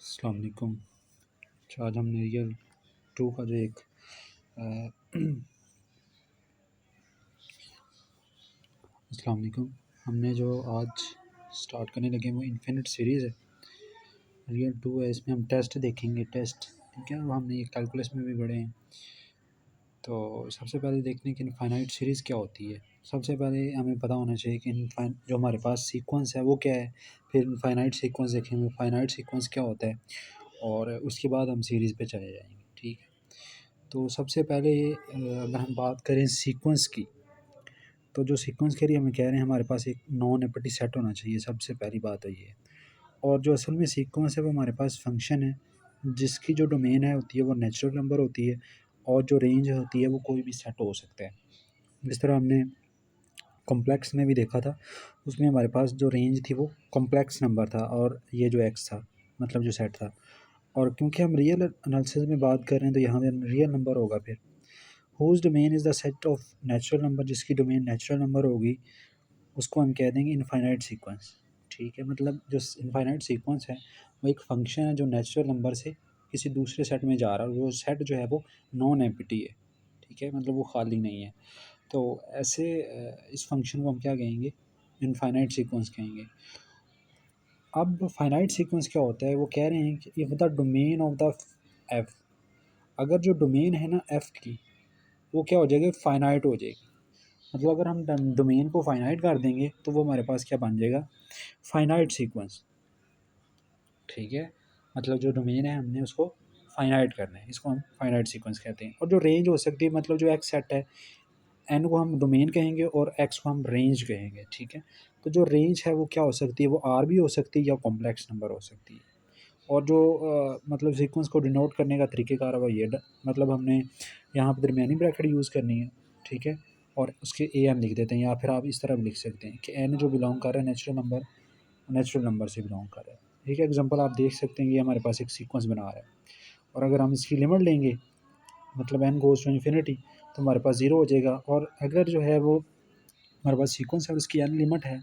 अस्सलाम वालेकुम। अच्छा, आज हमने रियल टू का जो एक अस्सलाम वालेकुम। हमने जो आज स्टार्ट करने लगे वो इन्फिनिट सीरीज़ है, रियल टू है। इसमें हम टेस्ट देखेंगे, टेस्ट ठीक है। वो हमने ये कैलकुलस में भी पढ़े हैं। तो सबसे पहले देखने कि इनफाइनाइट सीरीज़ क्या होती है। सबसे पहले हमें पता होना चाहिए कि इनफाइन जो हमारे पास सीक्वेंस है वो क्या है। फिर इनफाइनाइट सीक्वेंस देखेंगे, फाइनाइट सीक्वेंस क्या होता है, और उसके बाद हम सीरीज़ पे चले जाएंगे, ठीक है। तो सबसे पहले अगर हम बात करें सीक्वेंस की, तो जो सीक्वेंस के लिए हमें कह रहे हैं हमारे पास एक नॉन एम्प्टी सेट होना चाहिए। सबसे पहली बात है ये। और जो असल में सीक्वेंस है वो हमारे पास फंक्शन है जिसकी जो डोमेन है होती है वो नेचुरल नंबर होती है, और जो रेंज होती है वो कोई भी सेट हो सकता है। जिस तरह हमने कॉम्प्लेक्स में भी देखा था, उसमें हमारे पास जो रेंज थी वो कॉम्प्लेक्स नंबर था, और ये जो एक्स था मतलब जो सेट था। और क्योंकि हम रियल एनालिसिस में बात कर रहे हैं तो यहाँ पे रियल नंबर होगा। फिर whose domain is the set of natural number, जिसकी डोमेन नेचुरल नंबर होगी उसको हम कह देंगे इनफाइनाइट सीक्वेंस, ठीक है। मतलब जो इनफाइनाइट सीक्वेंस है वो एक फंक्शन है जो नेचुरल नंबर से किसी दूसरे सेट में जा रहा है, और वो सेट जो है वो नॉन एम्प्टी है, ठीक है, मतलब वो खाली नहीं है। तो ऐसे इस फंक्शन को हम क्या कहेंगे, इनफाइनाइट सीक्वेंस कहेंगे। अब फाइनाइट सीक्वेंस क्या होता है, वो कह रहे हैं कि if the domain of the F, अगर जो डोमेन है ना एफ़ की, वो क्या हो जाएगी, फाइनाइट हो जाएगी। मतलब अगर हम डोमेन को फाइनाइट कर देंगे तो वो हमारे पास क्या बन जाएगा, फाइनाइट सीक्वेंस, ठीक है। मतलब जो डोमेन है हमने उसको फाइनाइट करना है, इसको हम फाइनाइट सीक्वेंस कहते हैं। और जो रेंज हो सकती है, मतलब जो एक्स सेट है, एन को हम डोमेन कहेंगे और एक्स को हम रेंज कहेंगे, ठीक है। तो जो रेंज है वो क्या हो सकती है, वो आर भी हो सकती है या कॉम्प्लेक्स नंबर हो सकती है। और जो मतलब सीक्वेंस को डिनोट करने का तरीक़ेकार है वो ये मतलब हमने यहाँ पर दरमियानी ब्रैकेट यूज़ करनी है, ठीक है, और उसके ए एन लिख देते हैं, या फिर आप इस तरह भी लिख सकते हैं कि एन जो बिलोंग कर रहा है नेचुरल नंबर से बिलोंग कर रहा है, ठीक है। एग्जांपल आप देख सकते हैं, ये हमारे पास एक सीक्वेंस बना रहा है, और अगर हम इसकी लिमिट लेंगे मतलब एन गोज़ टू इन्फिनिटी, तो हमारे पास ज़ीरो हो जाएगा। और अगर जो है वो हमारे पास सीक्वेंस है और उसकी एन लिमिट है,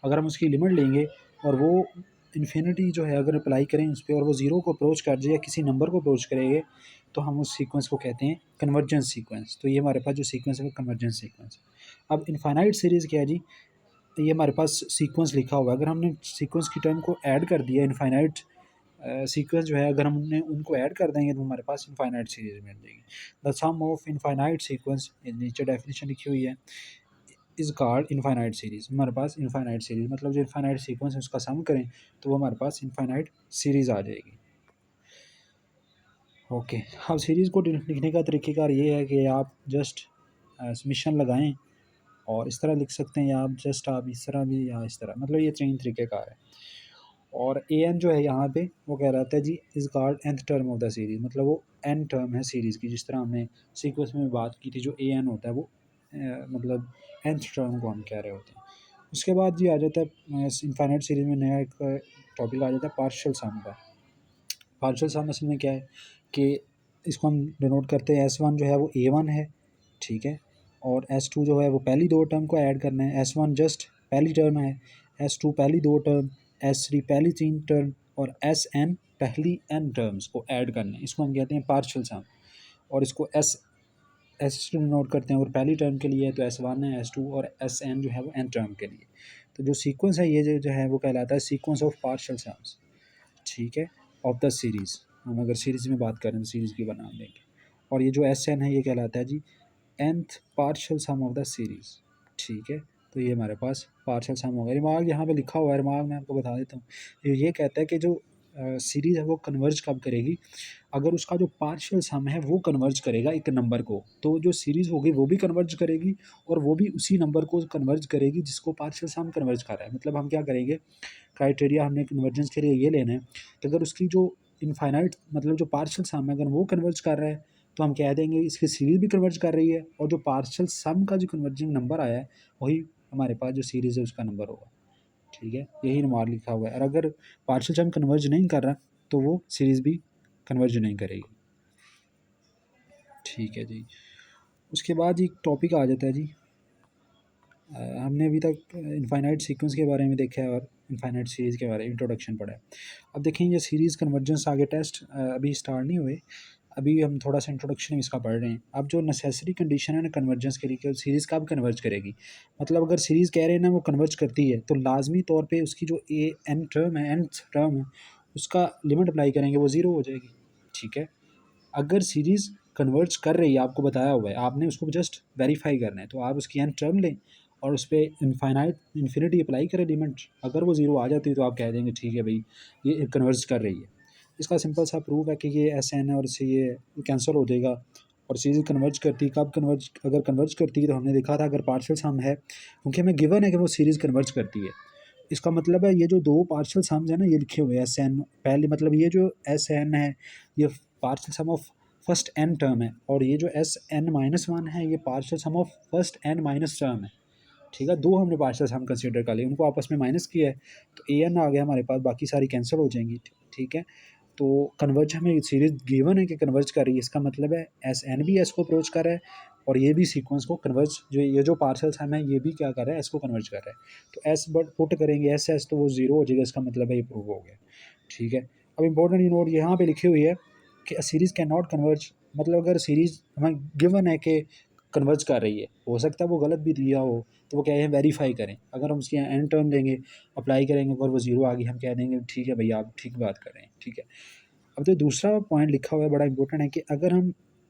अगर हम उसकी लिमिट लेंगे और वो इन्फिनिटी जो है अगर अप्लाई करें उस पर, और वो ज़ीरो को अप्रोच कर जाए या किसी नंबर को अप्रोच करेंगे, तो हम उस सीक्वेंस को कहते हैं कन्वर्जेंस सीक्वेंस। तो ये हमारे पास जो सीक्वेंस है वो कन्वर्जेंस सीक्वेंस। अब इनफाइनाइट सीरीज़ क्या है जी, ये हमारे पास सीक्वेंस लिखा हुआ है, अगर हमने सीक्वेंस की टर्म को ऐड कर दिया, इनफाइनाइट सीक्वेंस जो है अगर हमने उनको ऐड कर देंगे तो हमारे पास इनफाइनाइट सीरीज़ मिल जाएगी। The sum of infinite sequence, नीचे डेफिनेशन लिखी हुई है, इज़ कॉल्ड इनफाइनाइट सीरीज़। हमारे पास इनफाइनाइट सीरीज़ मतलब जो इनफाइनाइट सीक्वेंस है उसका सम करें तो वो हमारे पास इनफाइनाइट सीरीज़ आ जाएगी। ओके, अब सीरीज़ को लिखने का तरीक़ेकार ये है कि आप जस्ट समेशन लगाएं और इस तरह लिख सकते हैं, या आप जस्ट आप इस तरह भी या इस तरह, मतलब ये 3 तरीक़ेकार है। और ए एन जो है यहाँ पे वो कह रहा था जी is called nth term of the series, मतलब वो n टर्म है सीरीज़ की। जिस तरह हमने सीक्वेंस में बात की थी, जो ए एन होता है वो मतलब nth टर्म को हम कह रहे होते हैं। उसके बाद जी आ जाता है इनफाइनाइट सीरीज़ में नया एक टॉपिक आ जाता है पार्शियल सम का। पार्शियल सम असल में क्या है कि इसको हम डिनोट करते हैं, S1 जो है वो A1 है, ठीक है, और S2 जो है वो पहली 2 टर्म को ऐड करना है। S1 जस्ट पहली टर्म है, S2 पहली 2 टर्म, S3 पहली 3 टर्म, और Sn पहली n टर्म्स को ऐड करना है। इसको हम कहते हैं पार्शियल सम, और इसको S डिनोट करते हैं। और पहली टर्म के लिए तो S1 है, S2 और Sn जो है वो n टर्म के लिए। तो जो सीक्वेंस है ये जो है वो कहलाता है सीक्वेंस ऑफ पार्शियल सम्स, ठीक है, ऑफ द सीरीज़। हम अगर सीरीज़ में बात करें तो सीरीज़ की बना देंगे। और ये जो Sn है ये कहलाता है जी nth partial sum of the series, ठीक है। तो ये हमारे पास पार्शियल सम होगा। रिमार्क यहाँ पे लिखा हुआ है, रिमार्क मैं आपको बता देता हूँ। ये कहता है कि जो सीरीज़ है वो कन्वर्ज कब करेगी, अगर उसका जो पार्शियल सम है वो कन्वर्ज करेगा एक नंबर को, तो जो सीरीज़ होगी वो भी कन्वर्ज करेगी, और वो भी उसी नंबर को कन्वर्ज करेगी जिसको पार्शियल सम कन्वर्ज कर रहा है। मतलब हम क्या करेंगे, क्राइटेरिया हमने कन्वर्जेंस के लिए ये लेना है कि अगर उसकी जो इनफाइनाइट मतलब जो पार्शियल सम है अगर वो कन्वर्ज कर रहा है तो हम कह देंगे इसकी सीरीज़ भी कन्वर्ज कर रही है, और जो पार्शियल सम का जो कन्वर्जिंग नंबर आया है वही हमारे पास जो सीरीज़ है उसका नंबर होगा, ठीक है। यही नंबर लिखा हुआ है। और अगर पार्शियल सम कन्वर्ज नहीं कर रहा तो वो सीरीज़ भी कन्वर्ज नहीं करेगी, ठीक है जी। उसके बाद एक टॉपिक आ जाता है जी, हमने अभी तक इनफाइनाइट सीक्वेंस के बारे में देखा है, और इनफाइनाइट सीरीज़ के बारे में इंट्रोडक्शन पढ़ा है। अब देखें ये सीरीज़ कन्वर्जेंस आगे टेस्ट अभी स्टार्ट नहीं हुए, अभी हम थोड़ा सा इंट्रोडक्शन इसका पढ़ रहे हैं। अब जो नेसेसरी कंडीशन है ना कन्वर्जेंस के लिए कि सीरीज़ कब कन्वर्ज करेगी, मतलब अगर सीरीज़ कह रहे हैं ना वो कन्वर्ज करती है तो लाजमी तौर पे उसकी जो ए एन टर्म है, nth टर्म है, उसका लिमिट अप्लाई करेंगे वो ज़ीरो हो जाएगी। ठीक है, अगर सीरीज़ कन्वर्ज कर रही है, आपको बताया हुआ है, आपने उसको जस्ट वेरीफाई करना है, तो आप उसकी एन टर्म लें और उस पर इन्फिनिटी अप्लाई करें लिमिट। अगर वो ज़ीरो आ जाती है तो आप कह देंगे ठीक है भाई ये कन्वर्ज कर रही है। इसका सिंपल सा प्रूफ है कि ये एस एन है और इससे ये कैंसिल हो जाएगा। और सीरीज़ कन्वर्ज करती है कब कन्वर्ज, अगर कन्वर्ज करती है तो हमने देखा था अगर पार्शियल सम है, क्योंकि हमें गिवन है कि वो सीरीज़ कन्वर्ज करती है। इसका मतलब है ये जो दो पार्शियल सम्स है ना ये लिखे हुए हैं एस एन, पहले मतलब ये जो एस एन है ये partial sum of first N term है, और ये जो एस एन माइनस वन है ये partial sum of first N minus term है। ठीक है, दो हमने पार्शियल सम कंसीडर कर लिए, उनको आपस में माइनस किया है तो ए एन आ गया हमारे पास, बाकी सारी कैंसिल हो जाएंगी। ठीक है, तो कन्वर्ज हमें सीरीज गिवन है कि कन्वर्ज कर रही है, इसका मतलब है एस एन भी एस को अप्रोच कर रहा है और ये भी सीक्वेंस को कन्वर्ज, जो ये जो पार्सल सम है ये भी क्या कर रहा है, एस को कन्वर्ज कर रहा है। तो एस बट पुट करेंगे एस एस तो वो जीरो हो जाएगा, इसका मतलब है ये प्रूव हो गया। ठीक है, अब इंपॉर्टेंट ये नोट यहाँ पे लिखी हुई है कि सीरीज़ कैन नॉट कन्वर्ज, मतलब अगर सीरीज़ हमें गिवन है कि कन्वर्ज कर रही है, हो सकता है वो गलत भी दिया हो, तो वो कह रहे हैं वेरीफाई करें। अगर हम उसके एन टर्म लेंगे अप्लाई करेंगे और वो जीरो आ गई, हम कह देंगे ठीक है भैया आप ठीक बात कर रहे हैं। ठीक है, अब जो दूसरा पॉइंट लिखा हुआ है बड़ा इंपॉर्टेंट है कि अगर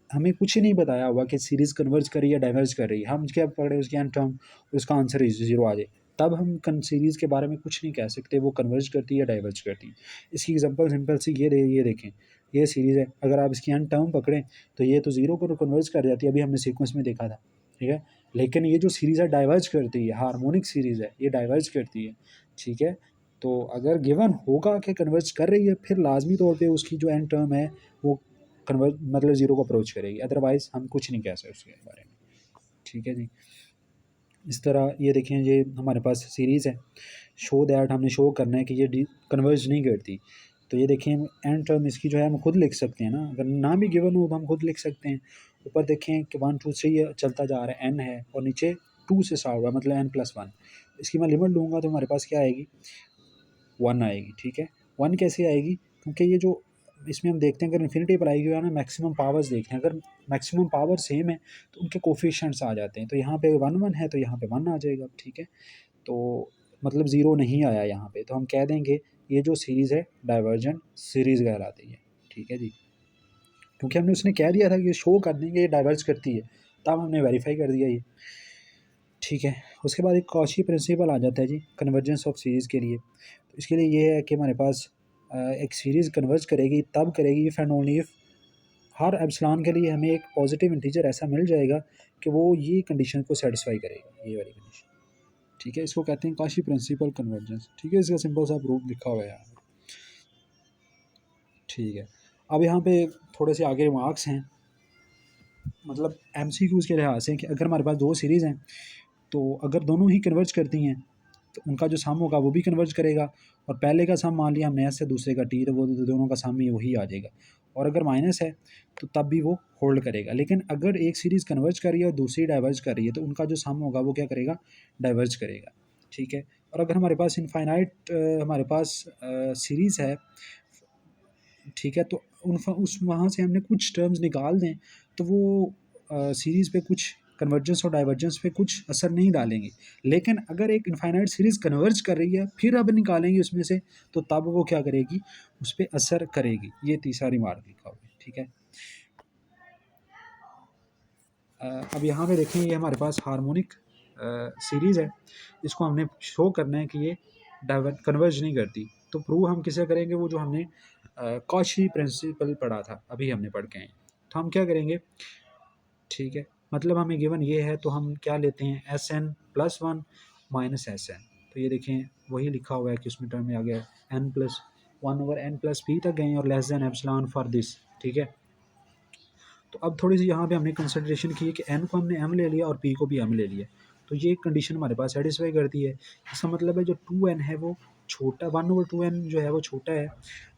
हमें कुछ ही नहीं बताया हुआ कि सीरीज़ कन्वर्ज कर रही है डाइवर्ज कर रही है, हम क्या पढ़े उसके एन टर्म, उसका आंसर जीरो आ जाए, तब हम सीरीज़ के बारे में कुछ नहीं कह सकते वो कन्वर्ज करती है या डाइवर्ज करती है। इसकी एग्जांपल सिंपल सी ये देखें, ये सीरीज़ है, अगर आप इसकी एन टर्म पकड़ें तो ये तो ज़ीरो को कन्वर्ज कर जाती है, अभी हमने सीक्वेंस में देखा था। ठीक है, लेकिन ये जो सीरीज़ है डाइवर्ज करती है, हार्मोनिक सीरीज़ है, ये डाइवर्ज करती है। ठीक है, तो अगर गिवन होगा कि कन्वर्ज कर रही है फिर लाजमी तौर पे उसकी जो एंड टर्म है वो कन्वर्ज मतलब ज़ीरो को अप्रोच करेगी, अदरवाइज़ हम कुछ नहीं कह सकते उसके बारे में। ठीक है जी, इस तरह ये देखें ये हमारे पास सीरीज़ है, शो दैट हमने शो करना है कि ये कन्वर्ज नहीं करती। तो ये देखें एंड टर्म इसकी जो है हम खुद लिख सकते हैं ना, अगर ना भी गिवन हो तो हम खुद लिख सकते हैं। ऊपर देखें कि 1 2 3 चलता जा रहा है, एन है और नीचे 2 से स्टार्ट हुआ मतलब n+1। इसकी मैं लिमिट लूँगा तो हमारे पास क्या आएगी, 1 आएगी। ठीक है, 1 कैसे आएगी, क्योंकि ये जो इसमें हम देखते हैं अगर इन्फिनिटी अप्लाई किया ना मैक्सिमम पावर्स देखते हैं, अगर मैक्सिमम पावर सेम है तो उनके कोफिशिएंट्स आ जाते हैं, तो यहाँ पे 1 1 है तो यहाँ पे 1 आ जाएगा। ठीक है, तो मतलब ज़ीरो नहीं आया यहाँ पे, तो हम कह देंगे ये जो सीरीज़ है डाइवर्जेंट सीरीज़ कहलाती है। ठीक है जी, क्योंकि हमने उसने कह दिया था कि ये शो कर देंगे ये डाइवर्ज करती है, तब हमने वेरीफाई कर दिया ये। ठीक है, उसके बाद एक कॉची प्रिंसिपल आ जाता है जी कन्वर्जेंस ऑफ सीरीज़ के लिए। तो इसके लिए ये है कि हमारे पास एक सीरीज़ कन्वर्ज करेगी तब करेगी if and only if her epsilon के लिए हमें एक पॉजिटिव इंटीजर ऐसा मिल जाएगा कि वो ये कंडीशन को सेटिस्फाई करेगा, ये वाली कंडीशन। ठीक है, इसको कहते हैं कॉची प्रिंसिपल कन्वर्जेंस। ठीक है, इसका सिंपल सा प्रूफ लिखा हुआ है यहाँ। ठीक है, अब यहाँ पे थोड़े से आगे रिमार्क्स हैं, मतलब MCQs के लिहाज से कि अगर हमारे पास दो सीरीज़ हैं तो अगर दोनों ही कन्वर्ज करती हैं तो उनका जो सम होगा वो भी कन्वर्ज करेगा, और पहले का सम मान लिया हमने एस से दूसरे का टी, तो वो दोनों का सम ही वही आ जाएगा। और अगर माइनस है तो तब भी वो होल्ड करेगा। लेकिन अगर एक सीरीज़ कन्वर्ज कर रही है और दूसरी डाइवर्ज कर रही है तो उनका जो सम होगा वो क्या करेगा, डाइवर्ज करेगा। ठीक है, और अगर हमारे पास इनफाइनाइट हमारे पास सीरीज़ है, ठीक है, तो उस वहाँ से हमने कुछ टर्म्स निकाल दें तो वो सीरीज़ पे कुछ कन्वर्जेंस और डाइवर्जेंस पे कुछ असर नहीं डालेंगे। लेकिन अगर एक इनफाइनाइट सीरीज़ कन्वर्ज कर रही है फिर अब निकालेंगे उसमें से, तो तब वो क्या करेगी, उस पर असर करेगी। ये तीसरा रिमार्क लिखा हुआ है। ठीक है, अब यहाँ पे देखें ये हमारे पास हार्मोनिक सीरीज़ है, इसको हमने शो करना है कि ये कन्वर्ज नहीं करती। तो प्रूव हम किसे करेंगे, वो जो हमने कॉची प्रिंसिपल पढ़ा था अभी हमने पढ़ के आए। तो हम क्या करेंगे, ठीक है, मतलब हमें गिवन ये है तो हम क्या लेते हैं SN+1 माइनस SN। तो ये देखें वही लिखा हुआ है कि उसमें टर्म में आ गया n+1/n+p तक गए और less than epsilon for this. ठीक है, तो अब थोड़ी सी यहाँ पे हमने कंसिडरेशन की है कि n को हमने m ले लिया और p को भी m ले लिया, तो ये कंडीशन हमारे पास सेटिस्फाई करती है। इसका मतलब है जो 2n है वो छोटा 1/2n जो है वो छोटा है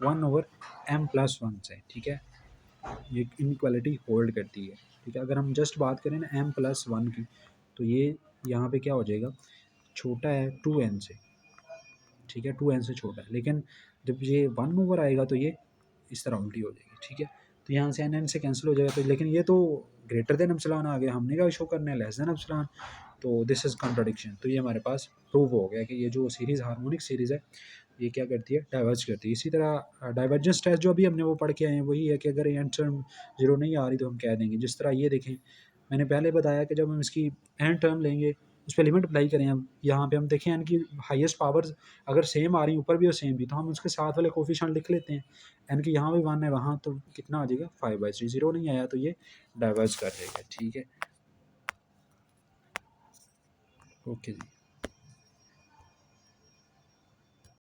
1/m+1 से। ठीक है, ये इनक्वालिटी होल्ड करती है। ठीक है, अगर हम जस्ट बात करें ना m+1 की, तो ये यहाँ पे क्या हो जाएगा, छोटा है 2n से। ठीक है, 2n से छोटा है। लेकिन जब ये 1 ओवर आएगा तो ये इस तरह उल्टी हो जाएगी, ठीक है। तो यहाँ से n से कैंसिल हो जाएगा, तो लेकिन ये तो ग्रेटर देन एप्सिलॉन आ गया, हमने क्या शो करना है, लेस देन एप्सिलॉन। तो दिस इज़ कॉन्ट्रडिक्शन। तो ये हमारे पास प्रूव हो गया कि ये जो सीरीज़ हार्मोनिक सीरीज़ है ये क्या करती है, डाइवर्ज करती है। इसी तरह डाइवर्जेंस टेस्ट जो अभी हमने वो पढ़ के आए हैं वही है कि अगर एंड टर्म जीरो नहीं आ रही तो हम कह देंगे। जिस तरह ये देखें, मैंने पहले बताया कि जब हम इसकी एंड टर्म लेंगे उस पर लिमिट अप्लाई करें, हम यहाँ पे हम देखें एन की हाईएस्ट पावर्स अगर सेम आ रही ऊपर भी और सेम भी, तो हम उसके साथ वाले कोफिशिएंट लिख लेते हैं। एन की यहाँ भी 1 है वहाँ, तो कितना आ जाएगा 5/3। जीरो नहीं आया तो ये डाइवर्ज कर देगा, ठीक है। ओके जी।